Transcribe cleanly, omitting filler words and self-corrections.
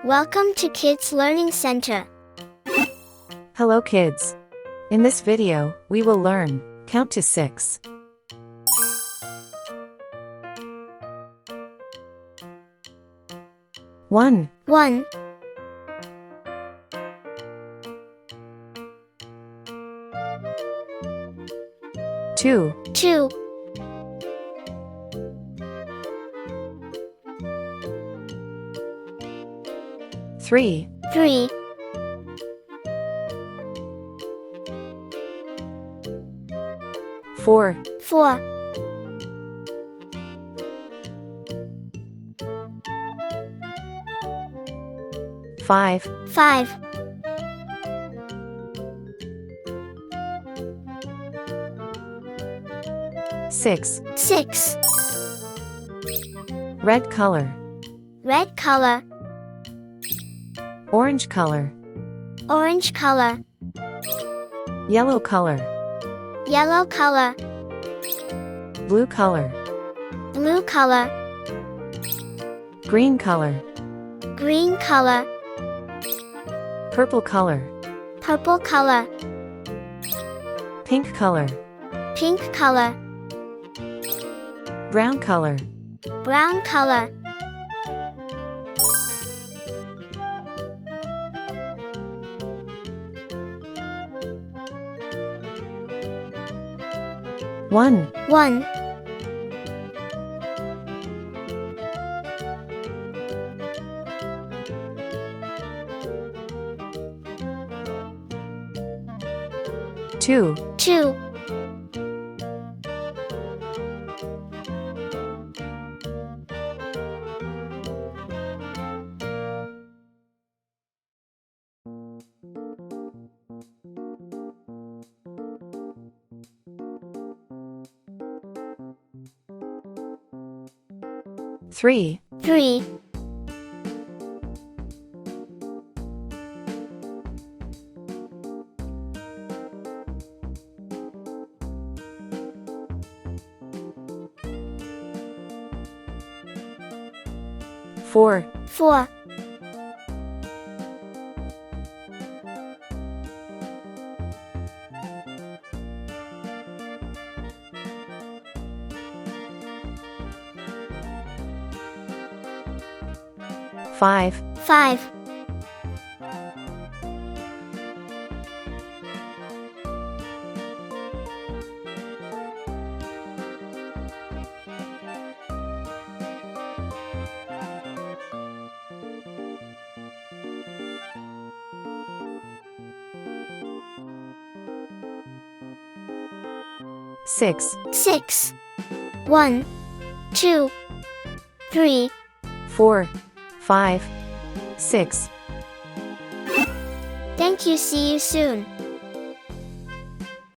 Welcome to Kids Learning Center. Hello kids. In this video, we will learn count to 6. One, 1, 2, 2, 3, 3, 4, 4, 5, 5, 6. 6, Red color, red color, orange color, orange color, yellow color, yellow color, blue color, blue color, green color, green color, purple color, purple color, pink color, pink color, brown color. brown color. One, 1, 2, 2, 3, 3, 4, 4, 5, 5, 6, 6, 1, 2, 3. 4, 5, 6. Thank you. See you soon.